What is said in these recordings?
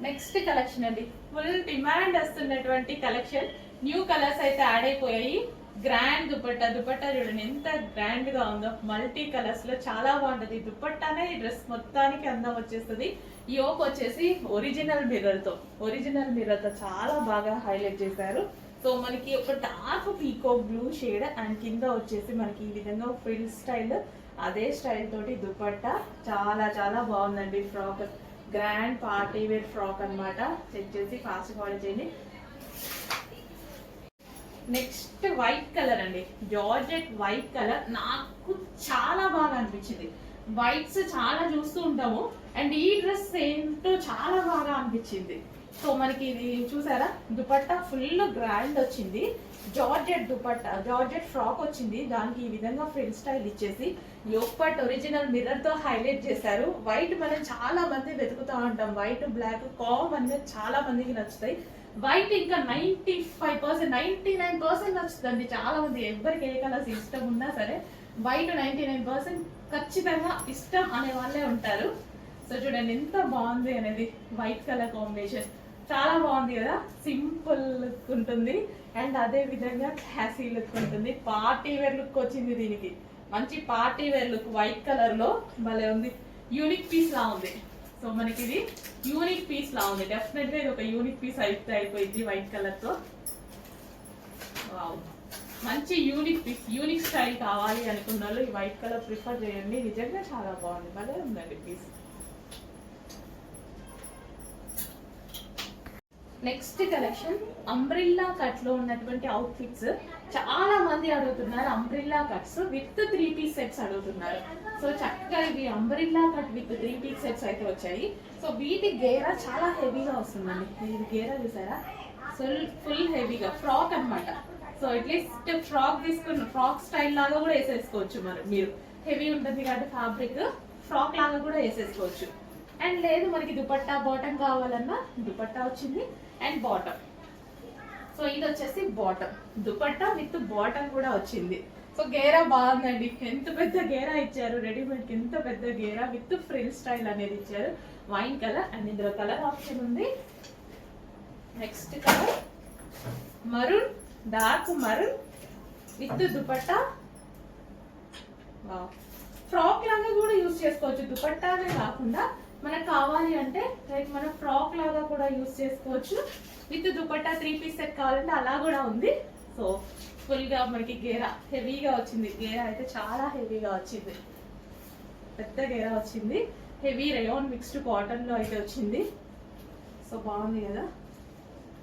Next collection అండి, full demand వస్తున్నటువంటి collection. New colours అయితే యాడ్ అయిపోయాయి. గ్రాండ్ దుపట్టా చూడండి ఎంత గ్రాండ్ గా ఉందో. మల్టీ కలర్స్ లో చాలా బాగుంటది. దుపట్టానే ఈ డ్రెస్ మొత్తానికి అందం వచ్చేస్తుంది. యోక్ వచ్చేసి ఒరిజినల్ మిర్రర్ తో చాలా బాగా హైలైట్ చేశారు. సో మనకి ఒక డార్క్ పీకో బ్లూ షేడ్ అండ్ కింద వచ్చేసి మనకి ఈ విధంగా ఫ్రిల్ స్టైల్, అదే స్టైల్ తోటి దుపట్టా చాలా చాలా బాగుందండి. Frock grand party wear frock అనమాట. చెక్ చేసి ఫాస్ట్ ఫాలో చేయండి. నెక్స్ట్ వైట్ కలర్ అండి, జార్జెట్ వైట్ కలర్. నాకు చాలా బాగా అనిపించింది. వైట్స్ చాలా చూస్తూ ఉంటాము అండ్ ఈ డ్రెస్ ఏంటో చాలా బాగా అనిపించింది. సో మనకి ఇది చూసారా, దుపట్టా ఫుల్ గ్రాండ్ వచ్చింది. జార్జెట్ దుపట్టా, జార్జెట్ ఫ్రాక్ వచ్చింది. దానికి ఈ విధంగా ఫ్రిల్ స్టైల్ ఇచ్చేసి యోక్ పార్ట్ ఒరిజినల్ మిర్రర్ తో హైలైట్ చేశారు. వైట్ మనం చాలా మంది వెతుకుతూ ఉంటాం. వైట్ బ్లాక్ కామన్ గా చాలా మందికి నచ్చుతాయి. వైట్ ఇంకా 95%, 99% నచ్చుతుంది చాలా మంది. ఎవరికి ఏ కలర్స్ ఇష్టం ఉన్నా సరే వైట్ 99% ఖచ్చితంగా ఇష్టం అనే వాళ్ళే ఉంటారు. సో చూడండి ఎంత బాగుంది అనేది. వైట్ కలర్ కాంబినేషన్ చాలా బాగుంది కదా. సింపుల్ లుక్ ఉంటుంది అండ్ అదే విధంగా క్లాసీ లుక్ ఉంటుంది. పార్టీ వేర్ లుక్ వచ్చింది దీనికి. మంచి party wear look white colour లో భలే ఉంది. యూనిక్ పీస్ లా ఉంది. సో మనకి ఇది యూనిక్ పీస్ లా ఉంది. డెఫినెట్ గా ఇది ఒక యూనిక్ పీస్ అయితే అయిపోయింది వైట్ కలర్ తో. వావ్, మంచి యూనిక్ పీస్. యూనిక్ స్టైల్ కావాలి అనుకున్న వాళ్ళు ఈ వైట్ కలర్ ప్రిఫర్ చేయండి. నిజంగా చాలా బాగుంది, భలే ఉందండి piece. Next collection umbrella cut లో ఉన్నటువంటి అవుట్ ఫిట్స్. చాలా మంది అడుగుతున్నారు umbrella cuts with 3 piece sets అడుగుతున్నారు. సో చక్కగా ఇవి umbrella cut with 3 piece sets అయితే వచ్చాయి. సో వీటి గేరా చాలా హెవీగా వస్తుందండి. ఇది గేరా చూసారా, ఫుల్ హెవీగా ఫ్రాక్ అనమాట. సో అట్లీస్ట్ ఫ్రాక్ తీసుకున్న ఫ్రాక్ స్టైల్ లాగా కూడా వేసేసుకోవచ్చు. మీరు హెవీ ఉంటుంది కాబట్టి ఫ్యాబ్రిక్ ఫ్రాక్ లాగా కూడా వేసేసుకోవచ్చు. అండ్ లేదు మనకి దుపట్టా బాటమ్ కావాలన్నా దుపట్టా వచ్చింది అండ్ బాటమ్. సో ఇది వచ్చేసి బాటమ్, దుపట్టా విత్ బాటమ్ కూడా వచ్చింది. సో గేరా బాగుందండి. ఎంత పెద్ద గేరా ఇచ్చారు. రెడీమేడ్ కి ఎంత పెద్ద గేరా విత్ ఫ్రిల్ స్టైల్ అనేది ఇచ్చారు. వైన్ కలర్ అండ్ ఇందులో కలర్ ఆప్షన్ ఉంది. Next colour maroon, dark maroon with dupatta. Frock లాగా కూడా యూజ్ చేసుకోవచ్చు. దుపట్టానే కాకుండా మనకు కావాలి అంటే లైక్ మన ఫ్రాక్ లాగా కూడా యూజ్ చేసుకోవచ్చు. విత్ దుపట్టా 3 పీస్ సెట్ కావాలంటే అలా కూడా ఉంది. సో ఫుల్ గా మనకి గేరా హెవీగా వచ్చింది. గేరా అయితే చాలా హెవీగా వచ్చింది. పెద్ద గేరా వచ్చింది. హెవీ రేయాన్ మిక్స్డ్ కాటన్ లో అయితే వచ్చింది. సో బాగుంది కదా.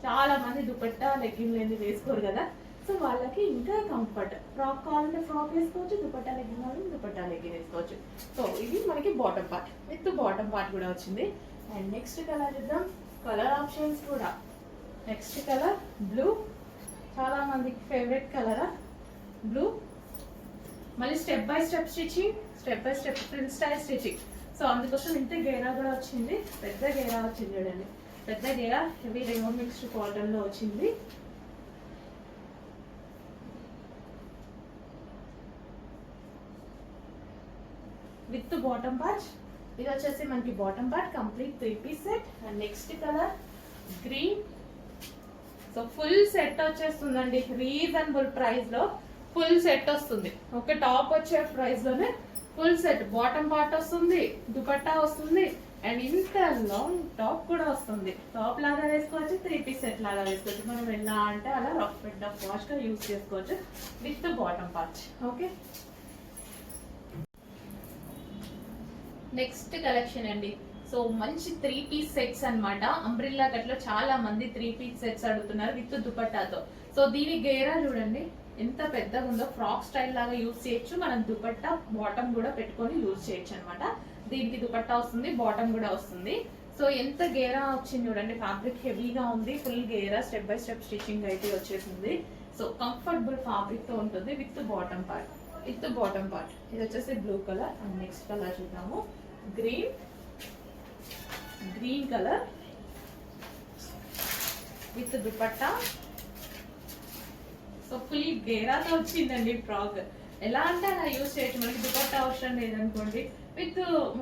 చాలా మంది దుపట్టా లెగ్గిన్ లేని వేసుకోరు కదా. సో వాళ్ళకి ఇంకా కంఫర్ట్. ఫ్రాక్ కావాలంటే ఫ్రాక్ వేసుకోవచ్చు, దుపట్టా లెగ్గిన్ కావాలంటే దుపట్టా లెగ్గిన్ వేసుకోవచ్చు. సో ఇది మనకి bottom part with bottom part కూడా వచ్చింది. అండ్ నెక్స్ట్ కలర్ చూద్దాం. కలర్ ఆప్షన్స్ కూడా నెక్స్ట్ కలర్ బ్లూ, చాలా మందికి ఫేవరెట్ కలర్ బ్లూ. మళ్ళీ step by step stitching, step by step frill style stitching. So అందుకోసం ఇంత గేరా కూడా వచ్చింది. పెద్ద గేరా వచ్చింది చూడండి. పెద్ద గేరా హెవీ రేయాన్ మిక్స్డ్ కాటన్ లో వచ్చింది. With bottom part. ఇది వచ్చేసి మనకి bottom part complete 3 piece set. And next colour green. So full set వచ్చేస్తుందండి. రీజనబుల్ ప్రైస్ లో ఫుల్ సెట్ వస్తుంది. ఒక టాప్ వచ్చే ప్రైస్ లోనే ఫుల్ సెట్. బాటమ్ పార్ట్ వస్తుంది, దుపట్టా వస్తుంది అండ్ ఇంత లాంగ్ టాప్ కూడా వస్తుంది. టాప్ లాగా వేసుకోవచ్చు, 3 పీస్ సెట్ లాగా వేసుకోవచ్చు. మనం ఎలా అంటే అలా రఫ్ అండ్ టఫ్ వాష్ గా యూజ్ చేసుకోవచ్చు with bottom part. Okay, next collection అండి. సో మంచి 3 పీస్ సెట్స్ అన్నమాట. అంబ్రిల్లా కట్ లో చాలా మంది 3 పీస్ సెట్స్ అడుగుతున్నారు విత్ దుపట్టాతో. సో దీని గేరా చూడండి ఎంత పెద్దగా ఉందో. ఫ్రాక్ స్టైల్ లాగా యూజ్ చేయొచ్చు. మనం దుపట్టా బాటమ్ కూడా పెట్టుకొని యూజ్ చేయొచ్చు అనమాట. దీనికి దుపట్టా వస్తుంది, బాటమ్ కూడా వస్తుంది. సో ఎంత గేరా వచ్చింది చూడండి. ఫ్యాబ్రిక్ హెవీగా ఉంది. Full Gera step by step stitching అయితే వచ్చేసింది. సో కంఫర్టబుల్ ఫ్యాబ్రిక్ తో ఉంటుంది with bottom part. With bottom part ఇది వచ్చేసి blue colour. And next colour చూద్దాము. Green, green colour with dupatta. So full గేరాతో వచ్చిందండి ఫ్రాక్. ఎలా అంటే అలా యూజ్ చేయొచ్చు. మనకి దుపట్టా అవసరం లేదనుకోండి, విత్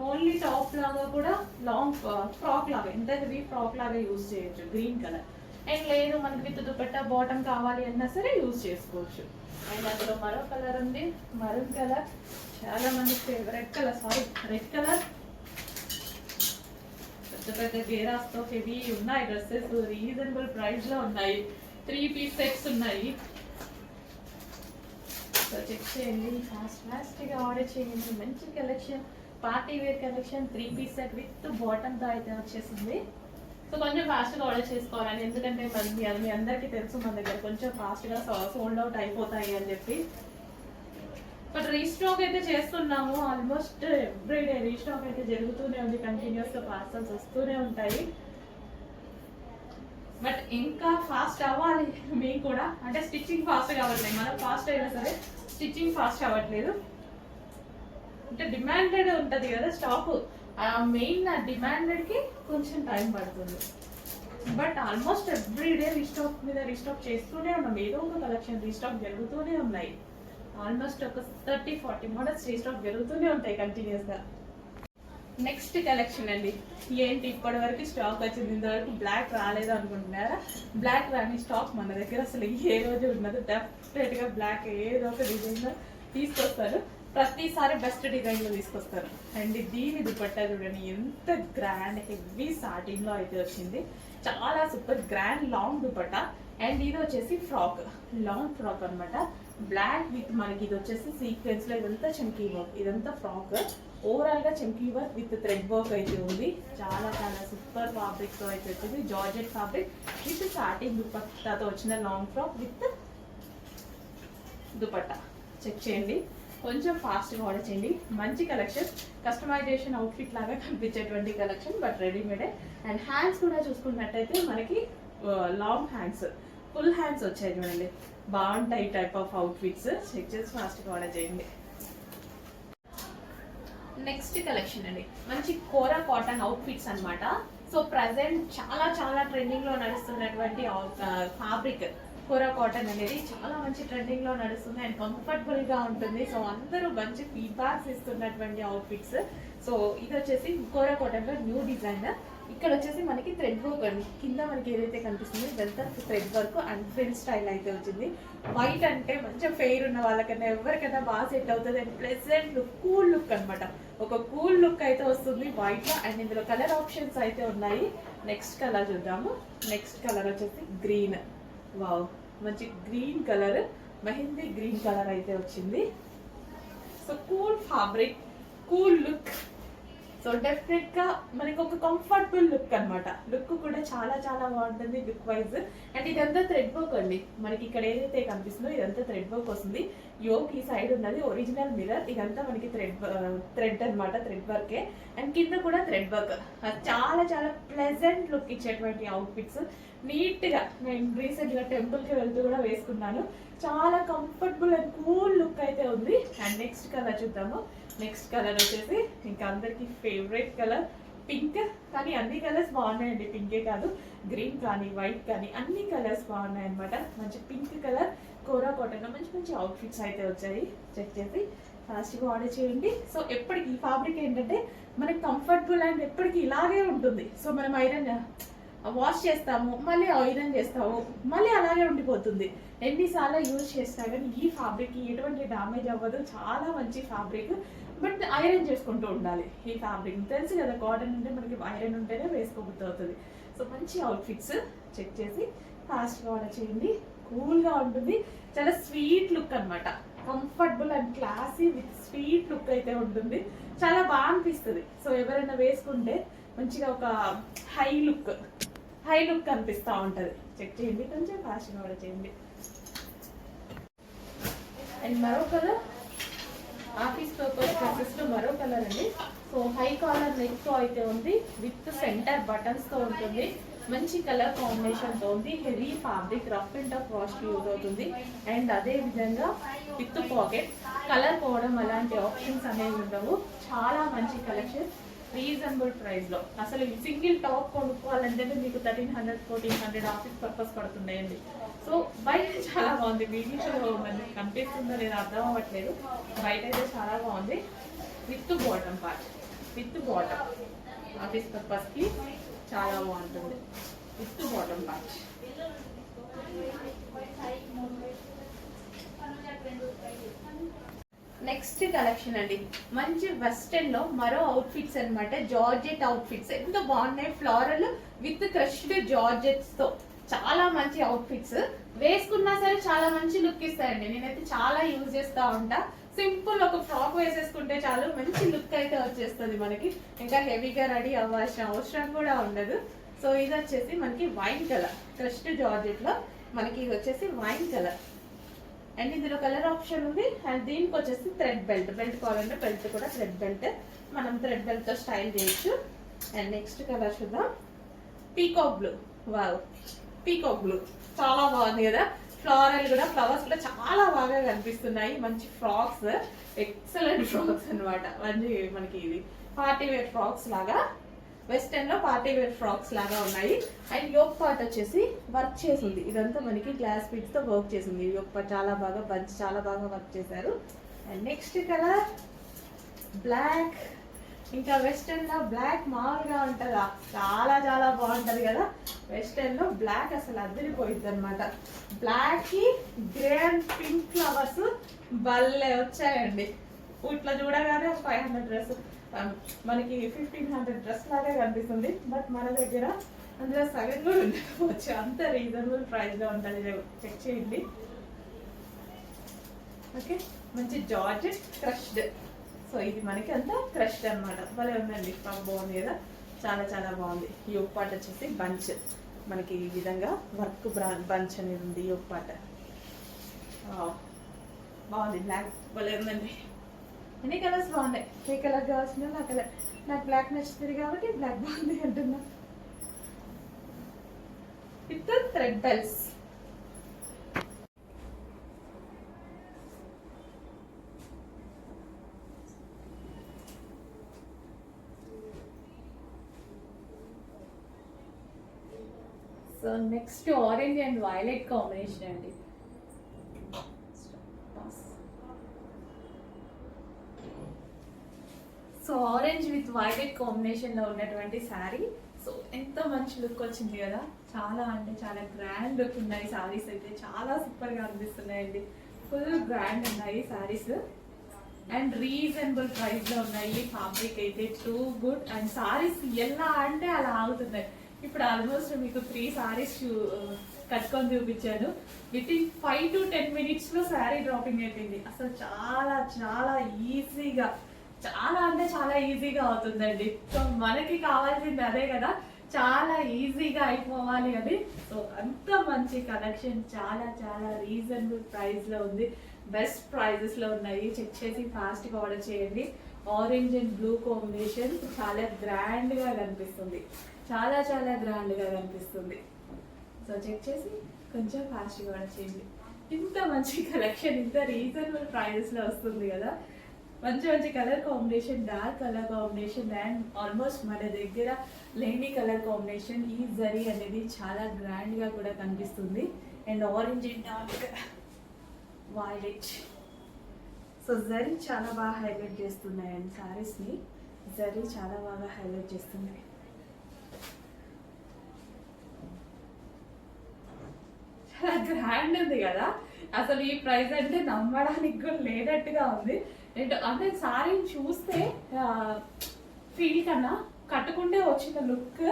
ఓన్లీ టాప్ లాగా కూడా లాంగ్ ఫ్రాక్ లాగా ఎంత హెవీ ఫ్రాక్ లాగా యూజ్ చేయొచ్చు గ్రీన్ కలర్. అండ్ లేదు మనకి విత్ దుపట్టా బాటమ్ కావాలి అన్నా సరే యూజ్ చేసుకోవచ్చు. అండ్ అందులో మరో కలర్ ఉంది, మరూన్ కలర్, చాలా మంది favourite colour, sorry red colour. పెద్ద పెద్ద గేరాస్తో హెవీ ఉన్నాయి డ్రెస్సెస్, రీజనబుల్ ప్రైస్ లో ఉన్నాయి. 3 పీస్ సెట్స్ ఉన్నాయి. సో చెక్ చేయండి, ఫాస్ట్గా ఆర్డర్ చేయండి. మంచి collection, party wear collection, 3 piece set with బాటమ్తో అయితే వచ్చేసింది. సో కొంచెం ఫాస్ట్గా ఆర్డర్ చేసుకోవాలని, ఎందుకంటే మీ అందరికీ తెలుసు మన దగ్గర కొంచెం ఫాస్ట్గా సోల్డ్ అవుట్ అయిపోతాయి అని చెప్పి. బట్ రీస్టాక్ అయితే చేస్తున్నాము, ఆల్మోస్ట్ ఎవ్రీడే రీస్టాక్ అయితే జరుగుతూనే ఉంది, కంటిన్యూస్గా పార్సల్స్ వస్తూనే ఉంటాయి. బట్ ఇంకా ఫాస్ట్ అవ్వాలి మేము కూడా, అంటే స్టిచ్చింగ్ ఫాస్ట్ కావట్లేదు, మనం ఫాస్ట్ అయినా సరే స్టిచ్చింగ్ ఫాస్ట్ అవ్వట్లేదు. అంటే డిమాండెడ్ ఉంటుంది కదా స్టాక్, మెయిన్ డిమాండెడ్కి కొంచెం టైం పడుతుంది. బట్ ఆల్మోస్ట్ ఎవ్రీడే రీస్టాక్ మీద రీస్టాక్ చేస్తూనే ఉన్నాం, ఏదో ఒక కలెక్షన్ రీస్టాక్ జరుగుతూనే ఉన్నాయి. ఆల్మోస్ట్ ఒక 30-40 మోడల్స్ రీస్టాక్ జరుగుతూనే ఉంటాయి కంటిన్యూస్గా. నెక్స్ట్ కలెక్షన్ అండి, ఏంటి ఇప్పటి వరకు స్టాక్ వచ్చింది, ఇంతవరకు బ్లాక్ రాలేదు అనుకుంటున్నారా? బ్లాక్ రాని స్టాక్ మన దగ్గర అసలు ఏ రోజు ఉన్నది. డెఫినెట్గా బ్లాక్ ఏదో ఒక డిజైన్లో తీసుకొస్తారు, ప్రతిసారి బెస్ట్ డిజైన్లో తీసుకొస్తారు. అండ్ దీని దుపట్టా చూడండి ఎంత గ్రాండ్ హెవీ సాటిన్లో అయితే వచ్చింది, చాలా super grand long dupatta. And ఇది వచ్చేసి ఫ్రాక్, లాంగ్ ఫ్రాక్ అనమాట, బ్లాక్ విత్ మనకి ఇది వచ్చేసి సీక్వెన్స్ లో ఇదంతా చమ్కీ వర్క్, ఇదంతా ఫ్రాక్ ఓవరాల్ గా చమ్కీ వర్క్ విత్ థ్రెడ్ వర్క్ అయితే ఉంది. చాలా చాలా సూపర్ ఫ్యాబ్రిక్ తో అయితే వచ్చింది, జార్జెట్ ఫ్యాబ్రిక్ విత్ సాటిన్ దుపట్టాతో వచ్చిన long frock with dupatta. Check చేయండి, కొంచెం ఫాస్ట్గా ఆర్డర్ చేయండి. మంచి కలెక్షన్, కస్టమైజేషన్ అవుట్ఫిట్ లాగా కనిపించేటువంటి కలెక్షన్, బట్ రెడీమేడే. అండ్ హ్యాండ్స్ కూడా చూసుకున్నట్టయితే మనకి లాంగ్ హ్యాండ్స్, ఫుల్ హ్యాండ్స్ వచ్చాయి చూడండి, బాగుంటాయి టైప్ ఆఫ్ అవుట్ఫిట్స్. చెక్ చేసి ఫాస్ట్గా ఆర్డర్ చేయండి. నెక్స్ట్ కలెక్షన్ అండి, మంచి కోరా కాటన్ అవుట్ఫిట్స్ అనమాట. సో ప్రజెంట్ చాలా చాలా ట్రెండింగ్ లో నడుస్తున్నటువంటి ఫ్యాబ్రిక్ కోరా కాటన్ అనేది చాలా మంచి ట్రెండింగ్ లో నడుస్తుంది అండ్ కంఫర్టబుల్ గా ఉంటుంది. సో అందరూ మంచి ఫీడ్బ్యాక్స్ ఇస్తున్నటువంటి అవుట్ఫిట్స్. సో ఇది వచ్చేసి కోరా కాటన్ లో న్యూ డిజైన్. ఇక్కడ వచ్చేసి మనకి థ్రెడ్ వర్క్ అండి, కింద మనకి ఏదైతే కనిపిస్తుందో ఇదంతా thread work and frill style అయితే వచ్చింది. వైట్ అంటే మంచిగా ఫెయిర్ ఉన్న వాళ్ళకన్నా ఎవరికైనా బాగా సెట్ అవుతుంది and pleasant look, cool look అనమాట, ఒక కూల్ లుక్ అయితే వస్తుంది వైట్ లో. అండ్ ఇందులో కలర్ ఆప్షన్స్ అయితే ఉన్నాయి. నెక్స్ట్ కలర్ చూద్దాము. నెక్స్ట్ కలర్ వచ్చేసి గ్రీన్, వావ్ మంచి green colour, mehndi green colour అయితే వచ్చింది. So cool fabric, cool look. So definite గా మనకి ఒక కంఫర్టబుల్ లుక్ అనమాట, లుక్ కూడా చాలా చాలా బాగుంటుంది లుక్ వైజ్. అండ్ ఇదంతా థ్రెడ్ వర్క్ అండి, మనకి ఇక్కడ ఏదైతే కనిపిస్తుందో ఇదంతా థ్రెడ్ వర్క్ వస్తుంది. యోక్ ఈ సైడ్ ఉన్నది ఒరిజినల్ మిర్రర్, ఇదంతా మనకి థ్రెడ్ అనమాట, థ్రెడ్ వర్కే. అండ్ కింద కూడా థ్రెడ్ వర్క్, చాలా చాలా ప్లెజెంట్ లుక్ ఇచ్చేటువంటి అవుట్ఫిట్స్. నీట్ గా నేను రీసెంట్ గా టెంపుల్ కి వెళ్తూ కూడా వేసుకున్నాను, చాలా కంఫర్టబుల్ అండ్ కూల్ లుక్ అయితే ఉంది. అండ్ నెక్స్ట్ కలర్ చూద్దాము. నెక్స్ట్ కలర్ వచ్చేసి ఇంకా అందరికి ఫేవరెట్ కలర్ పింక్, కానీ అన్ని కలర్స్ బాగున్నాయండి, పింకే కాదు, గ్రీన్ కానీ వైట్ కానీ అన్ని కలర్స్ బాగున్నాయి అనమాట. మంచి పింక్ కలర్ కోరా కాటన్ లో మంచి మంచి అవుట్ఫిట్స్ అయితే వచ్చాయి. చెక్ చేసి ఫాస్ట్గా ఆర్డర్ చేయండి. సో ఎప్పటికి ఈ ఫ్యాబ్రిక్ ఏంటంటే మనకి కంఫర్టబుల్ అండ్ ఎప్పటికీ ఇలాగే ఉంటుంది. సో మనం ఐరన్ వాష్ చేస్తాము, మళ్ళీ ఐరన్ చేస్తాము, మళ్ళీ అలాగే ఉండిపోతుంది. ఎన్నిసార్లు యూజ్ చేస్తా కానీ ఈ ఫ్యాబ్రిక్ ఎటువంటి డ్యామేజ్ అవ్వదు, చాలా మంచి ఫ్యాబ్రిక్. బట్ ఐరన్ చేసుకుంటూ ఉండాలి ఈ ఫ్యాబ్రిక్, తెలుసు కదా కాటన్ అంటే మనకి ఐరన్ ఉంటేనే వేసుకోబుద్ధి అవుతుంది. సో మంచి అవుట్ఫిట్స్ చెక్ చేసి ఫాస్ట్గా ఆర్డర్ చేయండి. కూల్గా ఉంటుంది, చాలా స్వీట్ లుక్ అనమాట, comfortable and classy with sweet look అయితే ఉంటుంది, చాలా బాగా అనిపిస్తుంది. సో ఎవరైనా వేసుకుంటే మంచిగా ఒక హై లుక్ అనిపిస్తూ ఉంటుంది. చెక్ చేయండి, కొంచెం ఫాస్ట్గా ఆర్డర్ చేయండి. అండ్ మరో కలర్ ఆఫీస్ పర్పస్ డ్రెస్సెస్లో మరో కలర్ అండి. సో హై కాలర్ నెక్తో అయితే ఉంది, విత్ సెంటర్ బటన్స్తో ఉంటుంది, మంచి కలర్ కాంబినేషన్తో ఉంది, heavy fabric, rough and tough వాష్కి యూజ్ అవుతుంది. అండ్ అదే విధంగా విత్ పాకెట్, కలర్ పోవడం అలాంటి ఆప్షన్స్ అనేవి ఉండవు. చాలా మంచి కలెక్షన్ రీజనబుల్ ప్రైస్లో. అసలు సింగిల్ టాప్ కొనుక్కోవాలంటే మీకు 1300-1400 ఆఫీస్ పర్పస్ పడుతున్నాయండి. సో బయట చాలా బాగుంది, వీడియోలో మనకి కనిపిస్తుందో లేదా అర్థం అవ్వట్లేదు, బయట అయితే చాలా బాగుంది. With bottom part, with bottom office పర్పస్కి చాలా బాగుంటుంది. With bottom part. Next collection అండి, మంచి వెస్టర్న్ లో మరో అవుట్ఫిట్స్ అనమాట. జార్జెట్ అవుట్ఫిట్స్ ఎంత బాగున్నాయి, ఫ్లోరల్ విత్ క్రష్డ్ జార్జెట్స్ తో చాలా మంచి అవుట్ఫిట్స్. వేసుకున్నా సరే చాలా మంచి లుక్ ఇస్తాయండి. నేనైతే చాలా యూజ్ చేస్తా ఉంటా. సింపుల్ ఒక ఫ్రాక్ వేసేసుకుంటే చాలు, మంచి లుక్ అయితే వచ్చేస్తుంది మనకి. ఇంకా హెవీగా రెడీ అవ్వాల్సిన అవసరం కూడా ఉండదు. సో ఇది వచ్చేసి మనకి వైన్ కలర్, క్రష్డ్ జార్జెట్ లో మనకి ఇది వచ్చేసి వైన్ కలర్. అండ్ ఇందులో కలర్ ఆప్షన్ ఉంది. అండ్ దీనికి వచ్చేసి థ్రెడ్ బెల్ట్, బెల్ట్ కావాలంటే బెల్ట్ కూడా థ్రెడ్ బెల్ట్, మనం థ్రెడ్ బెల్ట్ తో స్టైల్ చేయొచ్చు. అండ్ నెక్స్ట్ కలర్ చూద్దాం, peacock blue. Wow, peacock blue చాలా బాగుంది కదా. ఫ్లోరల్ కూడా, ఫ్లవర్స్ కూడా చాలా బాగా కనిపిస్తున్నాయి. మంచి ఫ్రాక్స్, ఎక్సలెంట్ ఫ్రాక్స్ అనమాట. మంచి మనకి ఇది పార్టీ వేర్ ఫ్రాక్స్ లాగా, వెస్టర్న్ లో పార్టీ వేర్ ఫ్రాక్స్ లాగా ఉన్నాయి. అండ్ యోక్ పార్ట్ వచ్చేసి వర్క్ చేసింది. ఇదంతా మనకి గ్లాస్ బీడ్స్ తో వర్క్ చేసింది. యోక్ పార్ట్ చాలా బాగా బంచ్ చాలా బాగా వర్క్ చేశారు. And next colour black. ఇంకా వెస్టర్న్ లో బ్లాక్ మామూలుగా ఉంటుందా, చాలా చాలా బాగుంటది కదా. వెస్టర్న్ లో బ్లాక్ అసలు అదిరిపోయింది అనమాట. బ్లాక్ కి గ్రే అండ్ పింక్ ఫ్లవర్స్ భలే వచ్చాయండి. ఇట్లా చూడగానే 500 డ్రెస్ మనకి 1500 డ్రెస్ లాగా కనిపిస్తుంది. బట్ మన దగ్గర అందులో సగం కూడా ఉండకపోవచ్చు, అంత రీజనబుల్ ప్రైస్ లో ఉంటుంది. చెక్ చేయండి. ఓకే, మంచి జార్జెట్ క్రష్డ్. సో ఇది మనకి అంతా క్రష్డ్ అనమాట. భలే ఉందండి, బాగుంది కదా, చాలా చాలా బాగుంది. యోక్ పార్ట్ వచ్చేసి బంచ్, మనకి ఈ విధంగా వర్క్ బంచ్ అనేది ఉంది. యోక్ పార్ట్ బాగుంది. బ్లాక్ భలే ఉందండి. ఎన్ని కలర్స్ బాగున్నాయి. ఏ కలర్ కావాల్సిన నా కలర్, నాకు బ్లాక్ నచ్చుతుంది కాబట్టి బ్లాక్ బాగుంది అంటున్నా. With thread belts. So next orange and violet combination అండి. So orange with violet combination లో ఉన్నటువంటి శారీ. సో ఎంత మంచి లుక్ వచ్చింది కదా, చాలా అంటే చాలా గ్రాండ్ లుక్ ఉన్నాయి. శారీస్ అయితే చాలా సూపర్ గా అనిపిస్తున్నాయండి. ఫుల్ గ్రాండ్ ఉన్నాయి శారీస్ అండ్ రీజనబుల్ ప్రైస్ లో ఉన్నాయి. ఫ్యాబ్రిక్ అయితే టూ గుడ్. అండ్ శారీస్ ఎలా అంటే అలా ఆగుతున్నాయి. ఇప్పుడు ఆల్మోస్ట్ మీకు 3 శారీస్ కట్టుకొని చూపించాను. విత్ ఇన్ 5 to 10 minutes లో శారీ డ్రాపింగ్ అయిపోయింది. అసలు చాలా చాలా ఈజీగా, చాలా అంటే చాలా ఈజీగా అవుతుందండి. సో మనకి కావాల్సింది అదే కదా, చాలా ఈజీగా అయిపోవాలి అని. సో అంత మంచి కలెక్షన్ చాలా చాలా రీజనబుల్ ప్రైస్ లో ఉంది. బెస్ట్ ప్రైజెస్ లో ఉన్నాయి. చెక్ చేసి ఫాస్ట్ గా ఆర్డర్ చేయండి. ఆరెంజ్ అండ్ బ్లూ కాంబినేషన్ చాలా గ్రాండ్ గా కనిపిస్తుంది, చాలా చాలా గ్రాండ్ గా కనిపిస్తుంది. సో చెక్ చేసి కొంచెం ఫాస్ట్ గా ఆర్డర్ చేయండి. ఇంత మంచి కలెక్షన్ ఇంత రీజనబుల్ ప్రైజెస్ లో వస్తుంది కదా. మంచి మంచి colour combination, dark colour combination and almost మన దగ్గర లేని కలర్ కాంబినేషన్. ఈ జరీ అనేది చాలా గ్రాండ్ గా కూడా కనిపిస్తుంది. And orange and dark violet. So zari చాలా బాగా హైలైట్ చేస్తున్నాయి అండ్ సారీస్ ని జరీ చాలా బాగా హైలైట్ చేస్తున్నాయి. చాలా గ్రాండ్ ఉంది కదా, అసలు ఈ ప్రైస్ అంటే నమ్మడానికి కూడా లేనట్టుగా ఉంది. అంటే సారీని చూస్తే ఫీల్ కన్నా కట్టుకుంటే వచ్చిన లుక్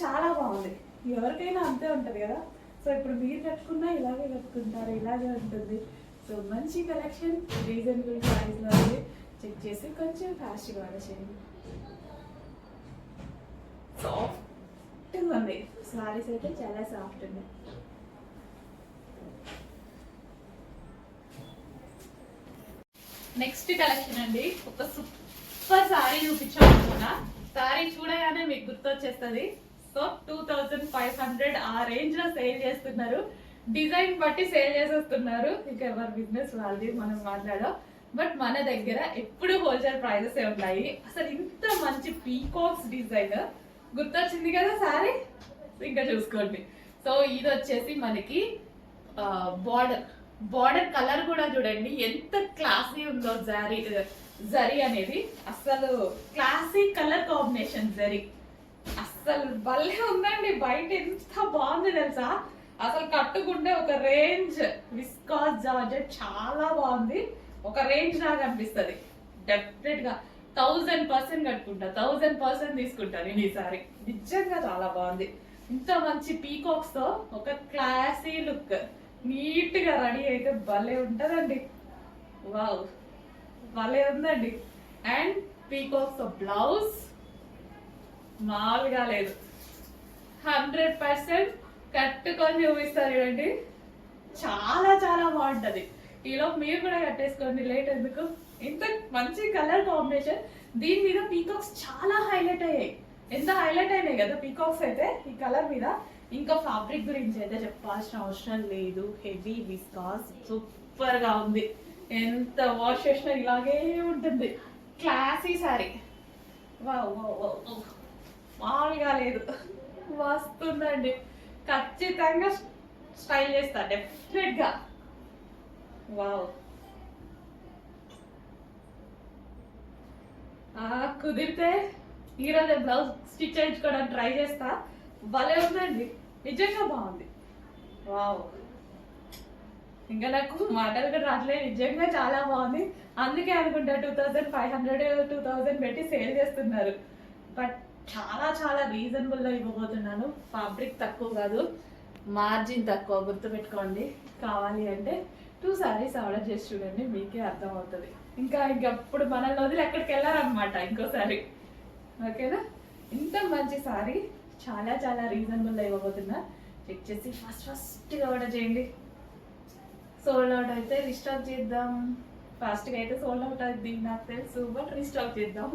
చాలా బాగుంది. ఎవరికైనా అంతే ఉంటుంది కదా. సో ఇప్పుడు మీరు కట్టుకున్నా ఇలాగే కట్టుకుంటారు, ఇలాగే ఉంటుంది. సో మంచి కలెక్షన్ రీజనబుల్ ప్రైస్లో ఉంది. చెక్ చేసి కొంచెం ఫాస్ట్గా ఆర్డర్ చేయండి. సాఫ్ట్గా ఉంది సారీస్ అయితే, చాలా సాఫ్ట్ ఉంది. నెక్స్ట్ కలెక్షన్ అండి, ఒక సూపర్ సారీ చూపించాలనుకున్నా. సారీ చూడగానే మీకు గుర్తొచ్చేస్తుంది. సో 2500 ఆ రేంజ్ లో సేల్ చేస్తున్నారు. డిజైన్ బట్టి సేల్ చేసేస్తున్నారు. ఇంకా ఎవరి బిజినెస్ వాళ్ళది, మనం మాట్లాడాం. బట్ మన దగ్గర ఎప్పుడు హోల్సేల్ ప్రైజెస్ ఉన్నాయి. అసలు ఇంత మంచి పీకాక్స్ డిజైన్ గుర్తొచ్చింది కదా సారీ, ఇంకా చూసుకోండి. సో ఇది వచ్చేసి మనకి బార్డర్ కలర్ కూడా చూడండి ఎంత క్లాసీ ఉందో. జరీ అనేది అస్సలు క్లాసిక్ కలర్ కాంబినేషన్ జరీ అస్సలు భలే ఉందండి. బయట ఎంత బాగుంది తెలుసా, అసలు కట్టుకుంటే ఒక రేంజ్ విస్కాస్ జార్జెట్ చాలా బాగుంది. ఒక రేంజ్ లాగా అనిపిస్తుంది. డెఫినెట్ గా 1000% కట్టుకుంటా, 1000% తీసుకుంటా నేను ఈసారి. నిజంగా చాలా బాగుంది. ఇంత మంచి పీకాక్స్ తో ఒక క్లాసీ లుక్, నీట్ గా రెడీ అయితే భలే ఉంటదండి. వావ్, భలే ఉందండి. అండ్ పీకాక్స్ తో బ్లౌజ్ మామూలుగా లేదు. 100% కట్టుకొని చూపిస్తారు చూడండి, చాలా చాలా బాగుంటది. ఈలో మీరు కూడా కట్టేసుకోండి, లేట్ ఎందుకు. ఇంత మంచి కలర్ కాంబినేషన్, దీని మీద పీకాక్స్ చాలా హైలైట్ అయ్యాయి. ఎంత హైలైట్ అయినాయి కదా పీకాక్స్ అయితే ఈ కలర్ మీద. ఇంకా ఫ్యాబ్రిక్ గురించి అయితే చెప్పాల్సిన అవసరం లేదు. హెవీ విస్కాస్, సూపర్ గా ఉంది. ఎంత వాష్ చేసినా ఇలాగే ఉంటుంది. Classy sorry, wow wow wow, మామూలుగా లేదు. వస్తుందండి, ఖచ్చితంగా స్టైల్ చేస్తా డెఫినెట్ గా. వావ్, కుదిరితే ఈరోజు బ్లౌజ్ స్టిచ్ చేయించుకోవడానికి ట్రై చేస్తా. భలే ఉందండి, నిజంగా బాగుంది. వావ్, ఇంకా నాకు మాటలు కూడా రావట్లేదు. నిజంగా చాలా బాగుంది. అందుకే అనుకుంటా 2500 2000 పెట్టి సేల్ చేస్తున్నారు. బట్ చాలా చాలా రీజనబుల్ లో ఇవ్వబోతున్నాను. ఫ్యాబ్రిక్ తక్కువ కాదు, మార్జిన్ తక్కువ, గుర్తుపెట్టుకోండి. కావాలి అంటే 2 సారీస్ ఆర్డర్ చేసి చూడండి, మీకే అర్థం అవుతుంది. ఇంకప్పుడు మనల్ని వదిలి ఎక్కడికి వెళ్ళారనమాట ఇంకోసారి. ఓకేనా, ఇంత మంచి సారీ చాలా చాలా రీజనబుల్ లో ఇవ్వబోతున్నా. చెక్ చేసి ఫస్ట్గా ఆర్డర్ చేయండి. సోల్డ్ అవుట్ అయితే రీస్టాక్ చేద్దాం. ఫాస్ట్గా అయితే సోల్డ్ అవుట్ అవుతుంది నాకు తెలుసు, బట్ రీస్టాక్ చేద్దాం.